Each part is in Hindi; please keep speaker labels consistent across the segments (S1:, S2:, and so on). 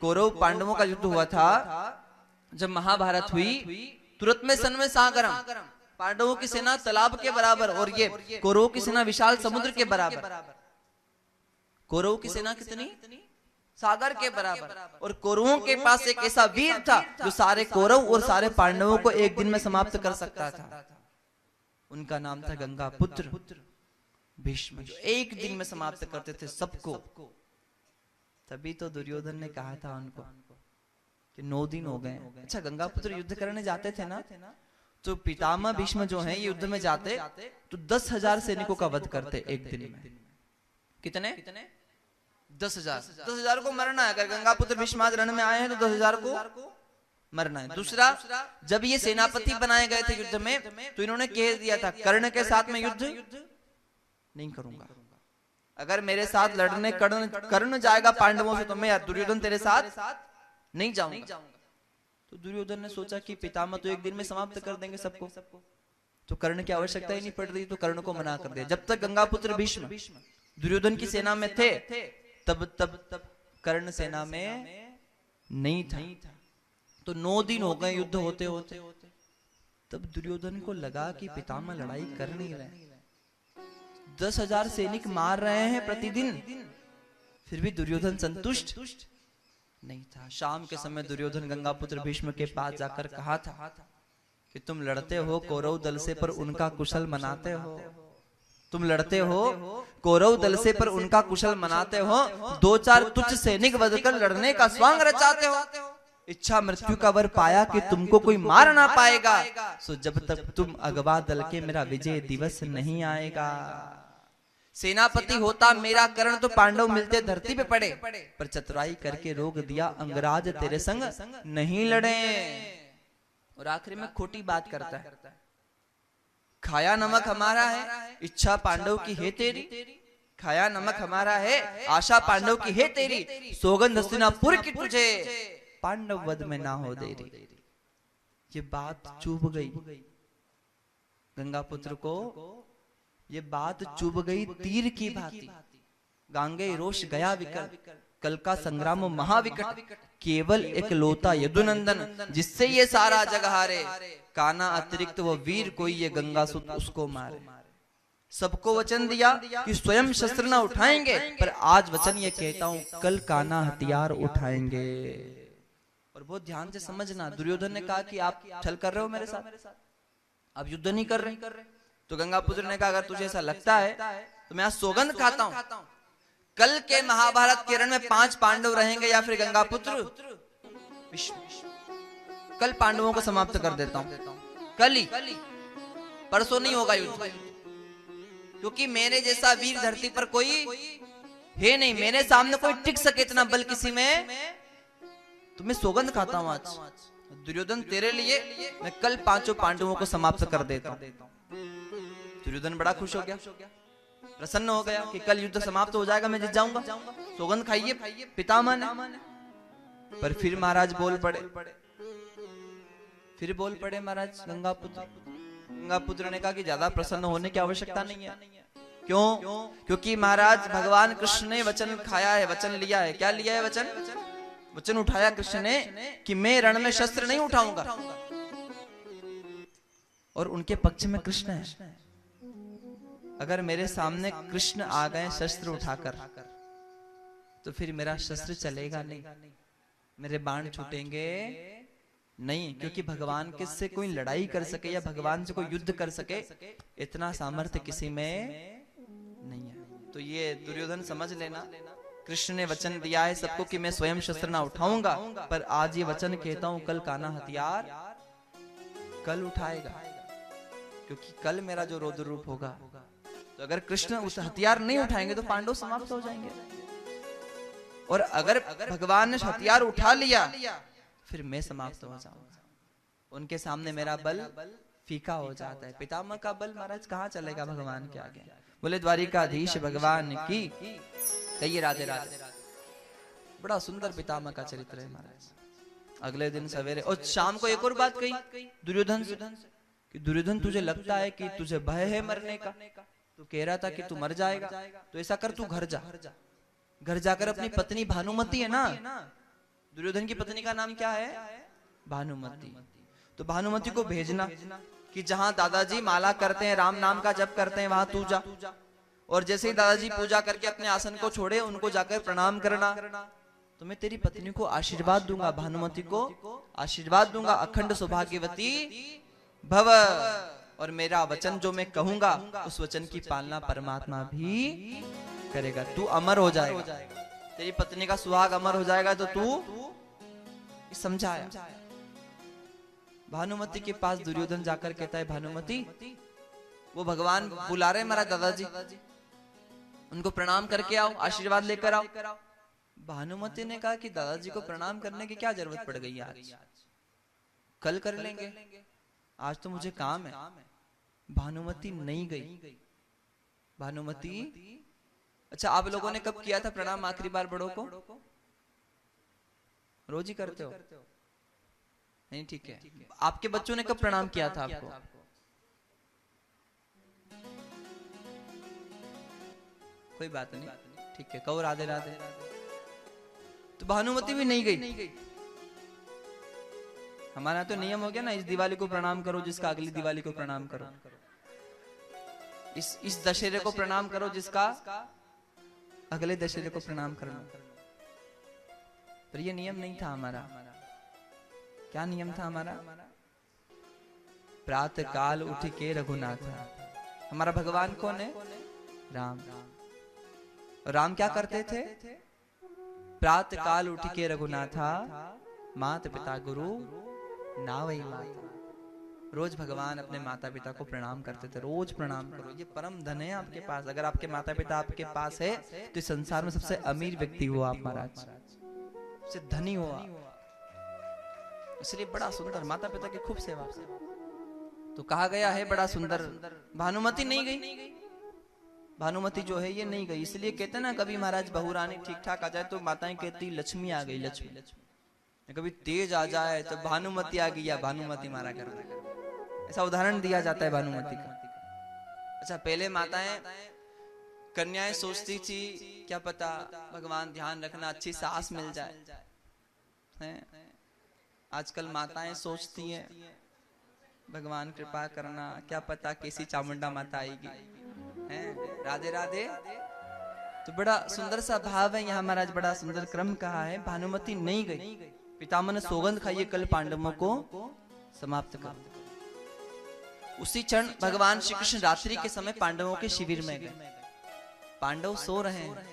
S1: कौरव पांडवों का युद्ध हुआ था, जब महाभारत हुई, तुरंत में सन में सागरम, पांडवों की सेना तालाब के बराबर और ये कौरवों की सेना विशाल समुद्र के बराबर। कौरवों की सेना कितनी? सागर के बराबर। और कौरवों के पास एक ऐसा वीर था जो सारे कौरव और सारे पांडवों को एक दिन में समाप्त कर सकता था। उनका नाम था गंगा पुत्र भीष्म, जो एक दिन में समाप्त करते थे सबको। तभी तो दुर्योधन ने कहा था उनको कि 9 दिन हो गए। अच्छा, गंगा पुत्र युद्ध करने जाते थे ना, तो पितामह भीष्म जो हैं ये युद्ध में जाते तो 10,000 सैनिकों का वध करते एक दिन में। कितने? 10,000 को मरना है। अगर गंगा पुत्र भीष्म आज रण में आए हैं तो 10,000 को मरना है। दूसरा, जब ये सेनापति बनाए गए थे युद्ध में, तो इन्होंने कह दिया था कर्ण के साथ में युद्ध नहीं करूंगा। अगर मेरे साथ लड़ने कर्ण जाएगा पांडवों से, तो मैं दुर्योधन तेरे साथ नहीं जाऊंगा। तो दुर्योधन ने सोचा कि पितामह तो एक दिन में समाप्त कर देंगे सबको, तो कर्ण की आवश्यकता ही नहीं पड़ रही, तो कर्ण को मना कर दिया। जब तक गंगापुत्र भीष्म दुर्योधन की सेना में थे, तब कर्ण सेना में नहीं था। तो 9 दिन हो गए युद्ध होते होते। तब दुर्योधन को लगा कि पितामह लड़ाई कर नहीं रहे, 10,000 सैनिक मार रहे हैं प्रतिदिन, फिर भी दुर्योधन संतुष्ट नहीं था। शाम के समय दुर्योधन गंगापुत्र भीष्म के पास जाकर कहा था कि तुम लड़ते हो कौरव दल से, पर उनका कुशल मनाते हो। तुम लड़ते हो कौरव दल से, पर उनका कुशल मनाते हो। 2-4 तुच्छ सैनिक बदकर लड़ने का स्वांग रचाते हो। इच्छा मृत्यु का वर पाया कि तुमको कोई मार ना पाएगा, सो जब तक तुम अगवा दल के मेरा विजय दिवस नहीं आएगा। सेनापति होता मेरा कर्ण तो पांडव मिलते धरती पे पड़े, पर चतुराई करके रोक दिया अंगराज तेरे संग नहीं लड़े। और आखिरी में खोटी बात करता है, खाया नमक हमारा है, इच्छा पांडव की है तेरी। खाया नमक हमारा है, आशा पांडव की है तेरी। सौगंध हस्तिनापुर की तुझे, पांडव वध में ना हो देरी। ये बात चुभ गई गंगापुत्र को, ये बात चुभ गई तीर की भांति। गांगे रोष गया विकट, कल का संग्राम महाविकट। केवल एक लोता यदुनंदन, जिससे ये सारा जग हारे। काना अतिरिक्त वो वीर कोई, ये गंगा सुत उसको मारे। सबको वचन दिया कि स्वयं शस्त्र न उठाएंगे, पर आज वचन ये कहता हूं कल काना हथियार उठाएंगे। और बहुत ध्यान से समझना, दुर्योधन ने कहा कि आप छल कर रहे हो मेरे साथ, आप युद्ध नहीं कर रहे। तो गंगापुत्र ने कहा अगर तुझे ऐसा लगता है तो मैं आज सौगंध खाता हूं, कल के महाभारत के रण में 5 पांडव रहेंगे या फिर गंगापुत्र भीष्म, कल पांडवों को समाप्त कर देता हूं। कल ही, परसों नहीं होगा युद्ध, क्योंकि मेरे जैसा वीर धरती पर कोई है नहीं। मेरे सामने कोई टिक सके इतना बल किसी में, तो मैं सौगंध खाता हूं आज दुर्योधन तेरे लिए मैं कल 5 पांडवों को समाप्त कर देता हूं। दुर्योधन बड़ा खुश हो गया, प्रसन्न हो गया कि कल युद्ध समाप्त हो जाएगा, मैं जीत जाऊंगा। सौगंध खाइए पितामह ने। पर फिर महाराज बोल पड़े महाराज गंगापुत्र ने कहा कि ज्यादा प्रसन्न होने की आवश्यकता नहीं है। क्यों? क्योंकि महाराज भगवान कृष्ण ने वचन खाया है, वचन लिया है। क्या लिया है? वचन उठाया कृष्ण ने कि मैं रण में शस्त्र नहीं उठाऊंगा। और उनके पक्ष में कृष्ण है। अगर मेरे सामने कृष्ण आ गए शस्त्र उठाकर, तो फिर मेरा शस्त्र चलेगा नहीं, मेरे बाण छूटेंगे नहीं। क्योंकि भगवान के से कोई लड़ाई कर सके या भगवान से कोई युद्ध कर सके, इतना सामर्थ्य किसी में नहीं है। तो ये दुर्योधन समझ लेना, कृष्ण ने वचन दिया है सबको कि मैं स्वयं शस्त्र ना उठाऊंगा, पर आज ये वचन कहता हूं कल काना हथियार कल उठाएगा, क्योंकि कल मेरा जो रौद्र रूप होगा। तो अगर कृष्ण उस हथियार नहीं उठाएंगे तो पांडव समाप्त हो जाएंगे। और अगर भगवान ने हथियार उठा लिया, फिर मैं समाप्त हो जाऊंगा। उनके सामने मेरा बल फीका हो जाता है। पितामह का बल महाराज कहाँ चलेगा भगवान के आगे। बोले द्वारिकाधीश भगवान की कहिए राधे राधे। बड़ा सुंदर पितामह का चरित्र है महाराज। अगले दिन सवेरे और शाम को एक और बात कही दुर्योधन से कि दुर्योधन तुझे लगता है कि तुझे भय है मरने का, तू कह रहा था कि तू मर जाएगा, तो ऐसा कर तू घर जा, घर जाकर अपनी पत्नी भानुमति है ना, दुर्योधन की पत्नी का नाम क्या है? भानुमति। तो भानुमति को भेजना कि जहां दादाजी माला करते हैं, राम नाम का जप करते हैं, वहां तू जा। और जैसे ही दादाजी पूजा करके अपने आसन को छोड़े, उनको जाकर प्रणाम करना। तो मैं तेरी पत्नी को आशीर्वाद दूंगा, भानुमति को आशीर्वाद दूंगा, अखंड सौभाग्यवती भव। और मेरा वचन जो मैं कहूंगा, उस वचन की पालना परमात्मा भी करेगा। तू अमर हो जाएगा, तेरी पत्नी का सुहाग अमर हो जाएगा। तो तू समझाया। भानुमति के पास दुर्योधन जाकर कहता है, भानुमति, वो भगवान बुला रहे महाराज दादाजी, उनको प्रणाम करके आओ, आशीर्वाद लेकर आओ। भानुमति ने कहा कि दादाजी को प्रणाम करने की क्या जरूरत पड़ गई आज, कल कर लेंगे, आज तो मुझे काम है। भानुमति नहीं गई। भानुमति, अच्छा आप लोगों ने कब किया था प्रणाम आखिरी बार बड़ों को? रोज ही करते हो? नहीं, ठीक है। आपके बच्चों ने कब प्रणाम किया था आपको? कोई बात नहीं, ठीक है, कहो राधे राधे। तो भानुमति भी नहीं गई। हमारा तो नियम हो गया ना, इस दिवाली को प्रणाम करो जिसका अगली दिवाली को प्रणाम करो, इस दशहरे को प्रणाम करो जिसका अगले दशहरे को प्रणाम करना। पर ये नियम नहीं था हमारा। क्या नियम था हमारा? प्रातः काल उठ के रघुनाथ। हमारा भगवान कौन है? राम। राम क्या करते थे? प्रातः काल उठ के रघुनाथा, माता पिता गुरु नावई माता। रोज भगवान अपने माता पिता को प्रणाम करते थे। रोज प्रणाम करो, ये परम धन है आपके पास। अगर आपके माता पिता आपके पास है तो इस संसार में सबसे अमीर व्यक्ति हो आप महाराज, सबसे धनी हो आप। इसलिए बड़ा सुंदर माता पिता की खूब सेवा। तो कहा गया है बड़ा सुंदर। भानुमति नहीं गई। भानुमति जो है ये नहीं गई। इसलिए कहते ना, कभी महाराज बहू रानी ठीक ठाक आ जाए तो माताएं कहती लक्ष्मी आ गई, लक्ष्मी। कभी तेज आ जाए तो भानुमति आ गई या भानुमति मारा कर, ऐसा उदाहरण दिया जाता है भानुमति का। अच्छा, पहले माताएं कन्याएं सोचती थी क्या पता भगवान ध्यान रखना, अच्छी सास मिल जाए। आजकल माताएं सोचती हैं भगवान कृपा करना, क्या पता कैसी चामुंडा माता आएगी। राधे राधे। तो बड़ा सुंदर सा भाव है यहाँ महाराज, बड़ा सुंदर क्रम कहा है। भानुमति नहीं गई। पितामह ने सौगंध खाई, कल पांडवों को समाप्त कर। उसी क्षण भगवान श्री कृष्ण रात्रि के समय पांडवों के शिविर में गए। पांडव सो रहे हैं,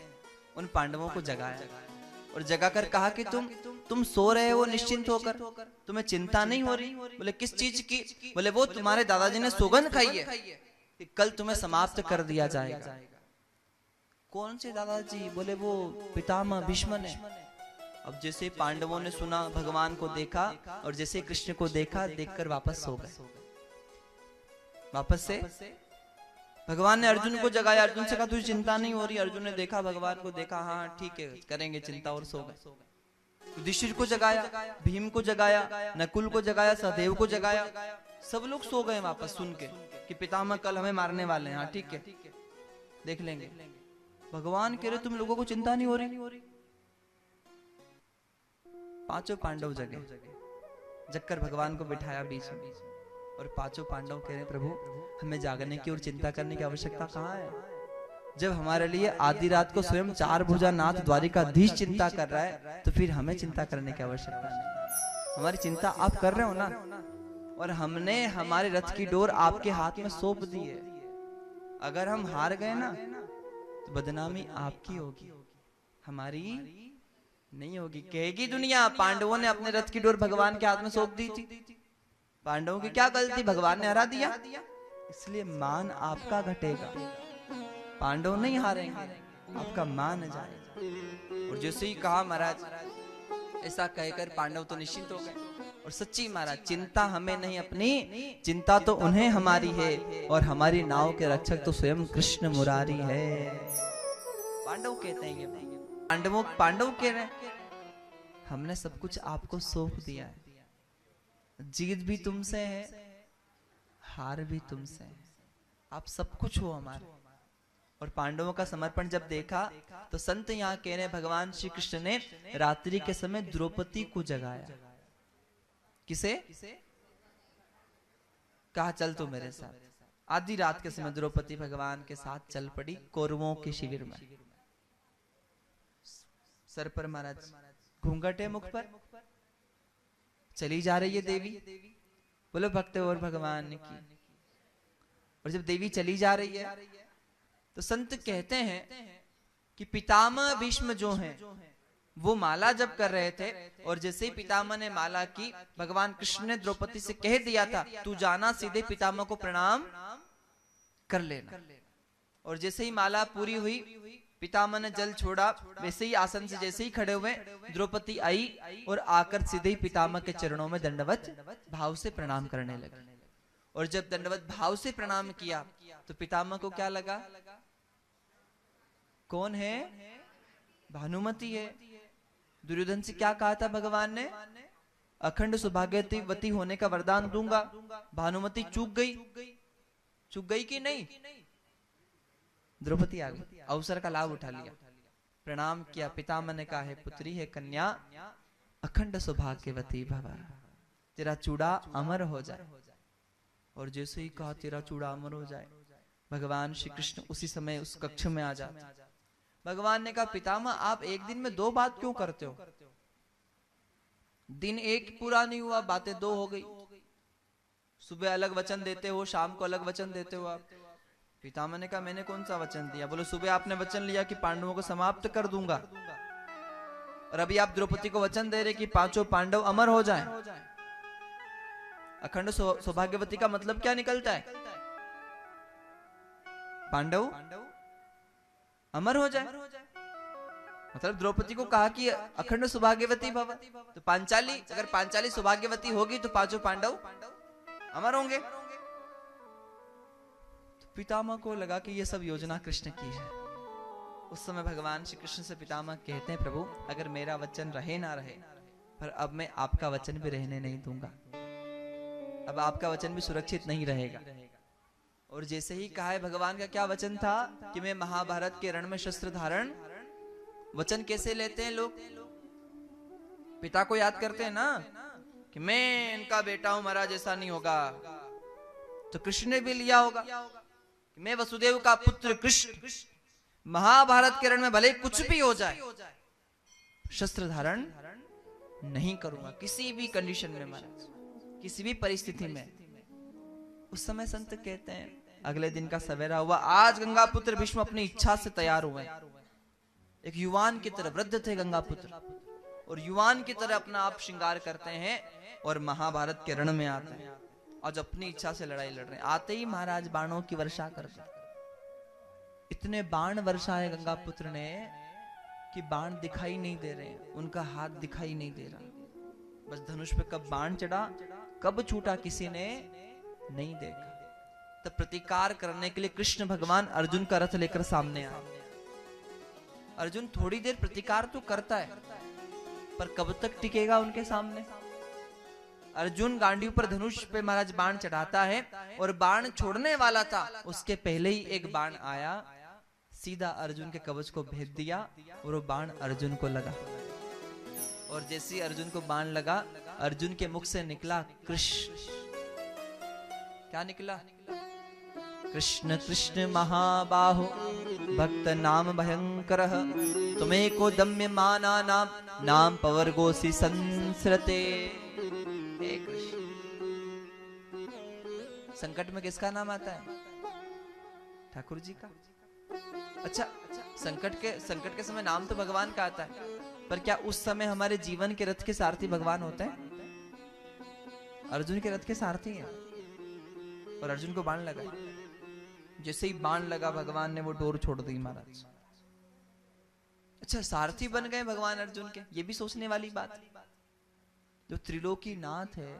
S1: उन पांडवों को जगाया और जगाकर कहा कि तुम सो रहे हो निश्चिंत होकर, तुम्हें चिंता नहीं हो रही? बोले किस चीज की? बोले वो तुम्हारे दादाजी ने सौगंध खाई है कि कल तुम्हें समाप्त कर दिया जाएगा। कौन से दादाजी? बोले वो पितामह भीष्म ने। अब जैसे पांडवों ने सुना, भगवान को देखा और जैसे कृष्ण को देखा, देखकर वापस सो गए। वापस से भगवान ने अर्जुन को जगाया। अर्जुन से कहा तुझे चिंता नहीं हो रही? अर्जुन ने देखा भगवान को, देखा हाँ ठीक है करेंगे चिंता, और सो गए। युधिष्ठिर को जगाया, भीम को जगाया, नकुल को जगाया, सहदेव को जगाया। सब लोग सो गए वापस सुन के कि पितामह कल हमें मारने वाले हैं। हाँ ठीक है देख लेंगे। भगवान कह रहे तुम लोगों को चिंता नहीं हो रही? पांचों पांडव जगे, जगकर भगवान को बिठाया बीच में और पांचों पांडव कह रहे प्रभु हमें जागने की और चिंता करने की आवश्यकता कहाँ है? जब हमारे लिए आधी रात को स्वयं चार भुजा नाथ द्वारिकाधीश चिंता कर रहा है तो फिर हमें चिंता करने की आवश्यकता नहीं। हमारी चिंता आप कर रहे हो ना, और हमने हमारे रथ की डोर आपके हाथ में सौंप दी है। अगर हम हार गए ना तो बदनामी आपकी होगी, हमारी नहीं होगी। कहेगी दुनिया पांडवों ने अपने रथ की डोर भगवान के हाथ में सौंप दी थी। पांडवों की क्या गलती, भगवान ने हरा दिया, इसलिए मान आपका घटेगा। पांडव नहीं हारेंगे, आपका मान जाएगा। और जैसे ही कहा महाराज, ऐसा कहकर पांडव तो निश्चिंत हो गए। और सच्ची महाराज चिंता हमें नहीं, अपनी चिंता तो उन्हें हमारी है, और हमारी नाव के रक्षक तो स्वयं कृष्ण मुरारी है। पांडव कहते हैं, ये पांडव कह रहे हैं हमने सब कुछ आपको सौंप दिया है। जीत भी तुमसे है, हार भी तुमसे है, आप सब कुछ हो हमारे। और पांडवों का समर्पण जब देखा तो संत यहाँ कह रहे भगवान श्री कृष्ण ने रात्रि के समय द्रौपदी को जगाया। किसे? कहा चल तू मेरे साथ। आधी रात के समय द्रौपदी भगवान के साथ चल पड़ी कौरवों के शिविर में। सर पर महाराज घूंघट है, मुख पर चली जा रही है देवी, बोलो भक्त और भगवान की। और जब देवी चली जा रही है तो संत कहते हैं कि पितामह भीष्म जो हैं वो माला जब कर रहे थे और जैसे ही पितामह ने माला की, भगवान कृष्ण ने द्रौपदी से कह दिया था तू जाना सीधे पितामह को प्रणाम कर लेना। और जैसे ही माला पूरी हुई, पितामह ने जल छोड़ा, वैसे ही आसन से जैसे ही खड़े हुए द्रौपदी आई और आकर सीधे ही पितामह के चरणों में दंडवत भाव से प्रणाम करने लगी। और जब दंडवत भाव से प्रणाम किया तो पितामह को क्या लगा? कौन है? भानुमति है। दुर्योधन से क्या कहा था भगवान ने? अखंड सौभाग्यवती होने का वरदान दूंगा। भानुमति चूक गई। चूक गई कि नहीं? द्रौपदी आ गई, अवसर का लाभ उठा लिया, प्रणाम किया। पितामह ने कहा है पुत्री है कन्या, अखंड सौभाग्यवती भव, तेरा चूड़ा अमर हो जाए। और जैसे ही कहा तेरा चूड़ा अमर हो जाए, भगवान श्री कृष्ण उसी समय उस कक्ष में आ जाते। भगवान ने कहा पितामह आप एक दिन में दो बात क्यों करते हो? दिन एक पूरा नहीं हुआ, बातें दो हो गई। सुबह अलग वचन देते हो, शाम को अलग वचन देते हो आप। पितामह ने कहा मैंने कौन सा वचन दिया? बोलो सुबह आपने वचन लिया कि पांडवों को समाप्त कर दूंगा, और अभी आप द्रौपदी को वचन दे रहे कि पांचों पांडव अमर हो जाएं। अखंड सौभाग्यवती का मतलब क्या निकलता है? पांडव अमर हो जाए। मतलब द्रौपदी को कहा कि अखंड सौभाग्यवती भव, तो पांचाली, अगर पांचाली सौभाग्यवती होगी तो पांचों पांडव अमर होंगे। तो पितामह को लगा कि ये सब योजना कृष्ण की है। उस समय भगवान श्री कृष्ण से पितामह कहते हैं प्रभु अगर मेरा वचन रहे ना रहे, पर अब मैं आपका वचन भी रहने नहीं दूंगा, अब आपका वचन भी सुरक्षित नहीं रहेगा। और जैसे ही कहा है, भगवान का क्या वचन था कि मैं महाभारत के रण में शस्त्र धारण। वचन कैसे लेते हैं लोग? पिता को याद करते हैं ना कि मैं इनका बेटा हूं, महाराज ऐसा नहीं होगा। तो कृष्ण ने भी लिया होगा कि मैं वसुदेव का पुत्र कृष्ण महाभारत के रण में भले कुछ भी हो जाए, शस्त्र धारण नहीं करूंगा किसी भी कंडीशन में, महाराज किसी भी परिस्थिति में। उस समय संत कहते हैं अगले दिन का सवेरा हुआ, आज गंगापुत्र भीष्म अपनी इच्छा से तैयार हुए। एक युवान की तरह, वृद्ध थे गंगापुत्र, और युवान की तरह अपना आप श्रृंगार करते हैं और महाभारत के रण में आते हैं। आज अपनी इच्छा से लड़ाई लड़ रहे हैं। आते ही महाराज बाणों की वर्षा करते, इतने बाण वर्षाए गंगापुत्र ने कि बाण दिखाई नहीं दे रहे हैं, उनका हाथ दिखाई नहीं दे रहा। बस धनुष पे कब बाण चढ़ा, कब छूटा, किसी ने नहीं देखा। तब प्रतिकार करने के लिए कृष्ण भगवान अर्जुन का रथ लेकर सामने आए। अर्जुन थोड़ी देर प्रतिकार तो करता है, पर कब तक टिकेगा उनके सामने? अर्जुन गांडीव पर धनुष पे महाराज बाण चढ़ाता है, और बाण छोड़ने वाला था उसके पहले ही एक बाण आया, सीधा अर्जुन के कवच को भेद दिया, और वो बाण अर्जुन को लगा। और जैसे अर्जुन को बाण लगा, अर्जुन के मुख से निकला कृष्ण। क्या निकला? कृष्ण कृष्ण महाबाहो भक्त नाम भयंकर, तुम्हें को दम्य माना नाम पवर्गोसी संसरते। संकट में किसका नाम आता है? ठाकुर जी का। अच्छा, संकट के समय नाम तो भगवान का आता है, पर क्या उस समय हमारे जीवन के रथ के सारथी भगवान होते हैं? अर्जुन के रथ के सारथी हैं, और अर्जुन को बाण लगा। जैसे ही बाण लगा, भगवान ने वो डोर छोड़ दी महाराज। अच्छा, सारथी बन गए भगवान अर्जुन के, ये भी सोचने वाली बात। जो त्रिलोकी नाथ है,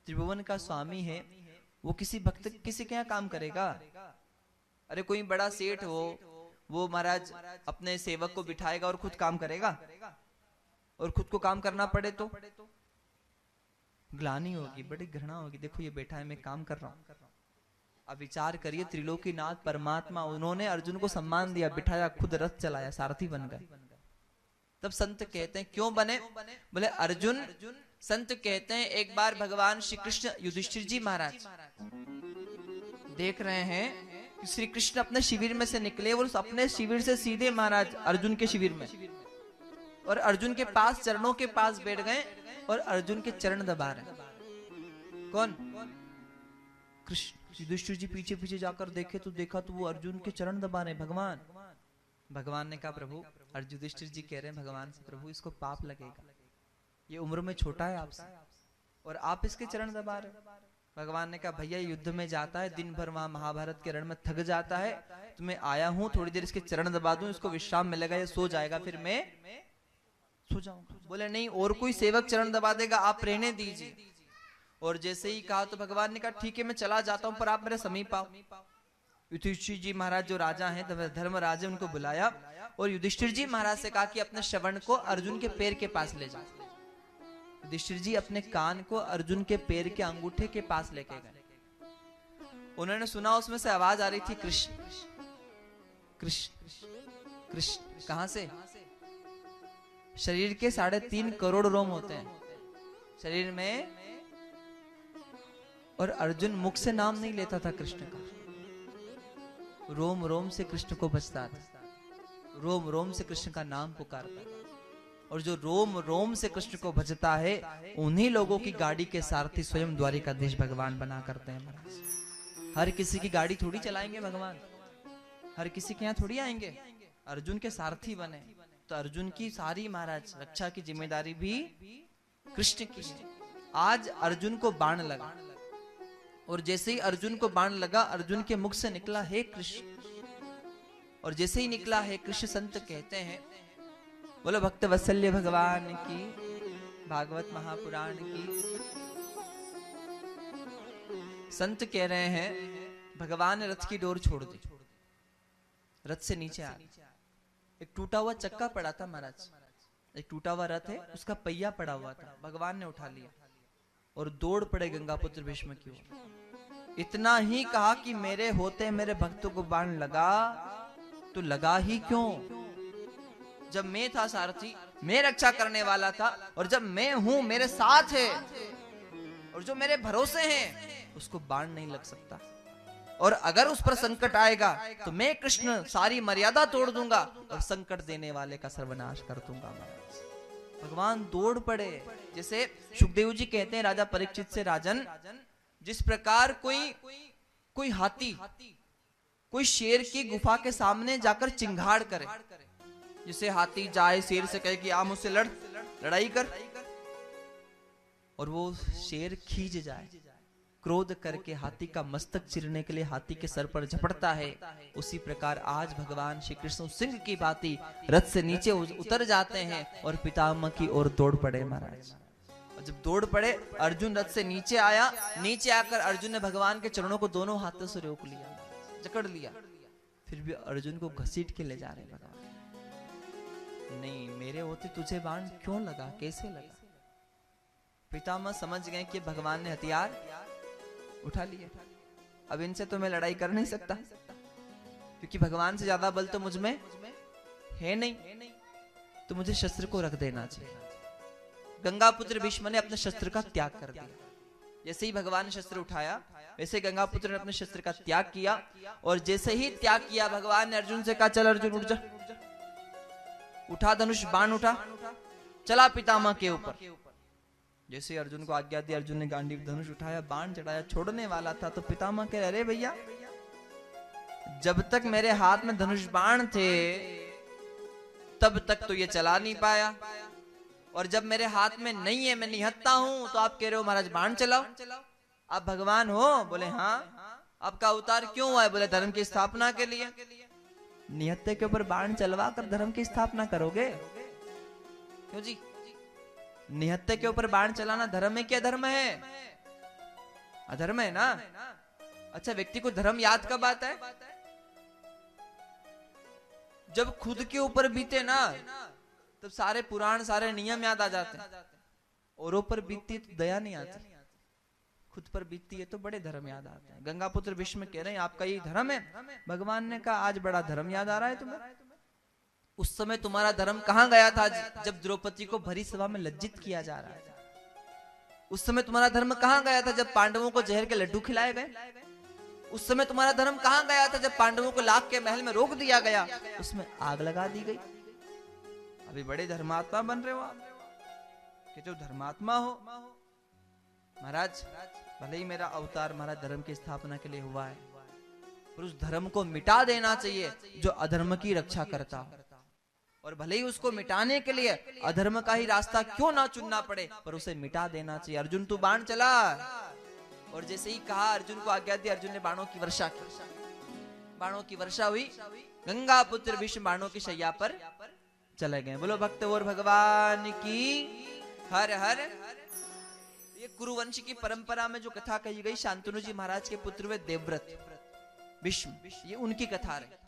S1: त्रिभुवन का स्वामी है, वो किसी भक्त किसी के यहाँ काम करेगा? अरे कोई बड़ा सेठ हो, वो महाराज अपने सेवक को बिठाएगा और खुद काम करेगा? और खुद को काम करना पड़े तो ग्लानि होगी, बड़ी घृणा होगी। देखो ये बैठा है, मैं काम कर रहा हूं। अब विचार करिए, त्रिलोकीनाथ परमात्मा, उन्होंने अर्जुन को सम्मान दिया, बिठाया, खुद रथ चलाया, सारथी बन गए। तब संत कहते हैं क्यों बने? बोले अर्जुन, संत कहते हैं एक बार भगवान श्री कृष्ण युधिष्ठिर जी महाराज देख रहे हैं कि श्री कृष्ण अपने शिविर में से निकले और अपने शिविर से सीधे महाराज अर्जुन के शिविर में, और अर्जुन के पास चरणों के पास बैठ गए और अर्जुन के चरण दबा रहे। कौन? कृष्ण। युधिष्ठिर जी पीछे पीछे जाकर देखे तो देखा तो वो अर्जुन के चरण दबा रहे भगवान। भगवान ने कहा प्रभु, और युधिष्ठिर जी कह रहे हैं भगवान से, प्रभु इसको पाप लगेगा, ये उम्र में छोटा है आपसे और आप इसके चरण दबा रहे। भगवान ने कहा भैया युद्ध में जाता है, दिन भर वहां महाभारत के रण में थक जाता है, तो मैं आया हूं थोड़ी देर इसके चरण दबा दूं, इसको विश्राम मिलेगा, ये सो जाएगा, फिर मैं सो जाऊंगा। बोले नहीं, और कोई सेवक चरण दबा देगा, आप रहने दीजिए। और जैसे ही कहा तो भगवान ने कहा ठीक है मैं चला जाता हूं, पर आप मेरे समीप आओ। युधिष्ठिर जी महाराज जो राजा हैं, धर्मराज, उनको बुलाया और युधिष्ठिर जी महाराज से कहा कि अपने श्रवण को अर्जुन के पैर के पास ले जाओ। युधिष्ठिर जी अपने कान को अर्जुन के पैर के अंगूठे के पास लेके गए। उन्होंने सुना उसमें से आवाज आ रही थी कृष्ण कृष्ण कृष्ण। कहां से? शरीर के 3.5 करोड़ रोम होते हैं शरीर में, और अर्जुन मुख से नाम नहीं लेता था कृष्ण का, रोम रोम से कृष्ण को बचता था, रोम रोम से कृष्ण का नाम पुकारता था। और जो रोम रोम से कृष्ण को भजता है, उन्हीं लोगों की गाड़ी के सारथी स्वयं द्वारिकाधीश भगवान बना करते हैं महाराज। हर किसी की गाड़ी थोड़ी चलाएंगे भगवान, हर किसी के यहाँ थोड़ी आएंगे। अर्जुन के सारथी बने तो अर्जुन की सारी महाराज रक्षा की जिम्मेदारी भी कृष्ण की है। आज अर्जुन को बाण लगा, और जैसे ही अर्जुन को बाण लगा, अर्जुन के मुख से निकला हे कृष्ण। और जैसे ही निकला हे कृष्ण, संत कहते हैं, बोलो भक्त वत्सल्य भगवान की, भागवत महापुराण की। संत कह रहे हैं भगवान ने रथ की डोर छोड़ दी, रथ से नीचे आ गए। एक टूटा हुआ चक्का पड़ा था महाराज, एक टूटा हुआ रथ है, उसका पहिया पड़ा हुआ था, भगवान ने उठा लिया और दौड़ पड़े गंगापुत्र भीष्म की ओर। इतना ही कहा कि मेरे होते मेरे भक्तों को बाण लगा, तो लगा ही क्यों? जब मैं था सारथी, मैं रक्षा करने वाला था, और जब मैं हूं, मेरे साथ है, और जो मेरे भरोसे हैं, उसको बाण नहीं लग सकता। और अगर उस पर संकट आएगा तो मैं कृष्ण सारी मर्यादा तोड़ दूंगा और संकट देने वाले का सर्वनाश कर दूंगा। भगवान दौड़ पड़े। जैसे सुखदेव जी कहते हैं राजा परीक्षित से, राजन जिस प्रकार कोई हाथी कोई शेर की गुफा के सामने जाकर चिंगाड़ करे, जिसे हाथी जाए शेर से कहे कि आ मुझसे लड़ाई कर, और वो शेर खींच जाए, क्रोध करके हाथी का मस्तक चिरने के लिए हाथी के सर पर झपटता है, उसी प्रकार आज भगवान श्री कृष्ण सिंह की भांति रथ से नीचे उतर जाते हैं और पितामह की ओर दौड़ पड़े महाराज। और जब दौड़ पड़े, अर्जुन रथ से नीचे आया, नीचे आकर अर्जुन ने भगवान के चरणों को दोनों हाथों से रोक लिया, जकड़ लिया, फिर भी अर्जुन को घसीट के ले जा रहे भगवान। नहीं, मेरे होते तुझे बाण क्यों लगा, कैसे लगा? पितामह समझ गए कि भगवान ने हथियार उठा लिए, अब इनसे तो मैं लड़ाई कर नहीं सकता, क्योंकि भगवान से ज्यादा बल तो मुझ में है नहीं, तो मुझे शस्त्र को रख देना चाहिए। गंगापुत्र भीष्म ने अपने शस्त्र का त्याग कर दिया। जैसे ही भगवान ने शस्त्र उठाया, वैसे गंगापुत्र ने अपने शस्त्र का त्याग किया, और जैसे ही त्याग किया, भगवान ने अर्जुन से कहा चल अर्जुन उठ जा, उठा धनुष, बाण उठा, चला पितामह के ऊपर। जैसे अर्जुन को आज्ञा दी, अर्जुन ने गांडीव धनुष उठाया, बाण चढ़ाया, छोड़ने वाला था तो पितामह कह रहे, अरे भैया जब तक मेरे हाथ में धनुष बाण थे तब तक तो ये चला नहीं पाया, और जब मेरे हाथ में नहीं है, मैं निहत्ता हूं, तो आप कह रहे हो महाराज बाण चलाओ। आप भगवान हो? बोले हाँ। आपका अवतार क्यों हुआ है? बोले धर्म की स्थापना के लिए। निहत्ते के ऊपर बाण चलवा कर धर्म की स्थापना करोगे? क्यों जी? निहत्ते के ऊपर बाण चलाना धर्म है क्या धर्म है? अधर्म है ना। अच्छा, व्यक्ति को धर्म याद कब आता है? जब खुद के ऊपर बीते ना, तब सारे पुराण सारे नियम याद आ जाते हैं। औरों पर बीतती तो दया नहीं आती। खुद पर बीतती है तो बड़े धर्म याद आते हैं। गंगा पुत्र भीष्म कह रहे हैं आपका ये धर्म है। भगवान ने कहा आज बड़ा धर्म याद आ रहा है तुम्हें। उस समय तुम्हारा धर्म कहां गया था जब द्रौपदी को भरी सभा में लज्जित किया जा रहा है? उस समय तुम्हारा धर्म कहां गया था जब पांडवों को जहर के लड्डू खिलाए गए? उस समय तुम्हारा धर्म कहां गया था जब पांडवों को लाख के महल में रोक दिया गया, उसमें आग लगा दी गई? अभी बड़े धर्मात्मा बन रहे हो आप कि जो धर्मात्मा हो। महाराज भले ही मेरा अवतार महाराज धर्म की स्थापना के लिए हुआ है, पर उस धर्म को मिटा देना चाहिए जो अधर्म की रक्षा करता हो। और भले ही उसको मिटाने के लिए अधर्म का ही रास्ता क्यों ना चुनना पड़े, पर उसे मिटा देना चाहिए। अर्जुन तू बाण चला, और जैसे ही कहा अर्जुन को आज्ञा दी, अर्जुन ने बाणों की वर्षा की। बाणों की वर्षा हुई, गंगा पुत्र भीष्म बाणों की शैया पर चले गए। बोलो भक्त और भगवान की हर हर। ये कुरुवंश की परंपरा में जो कथा कही गई, शांतनु जी महाराज के पुत्र वे देवव्रत भीष्म, ये उनकी कथा रही।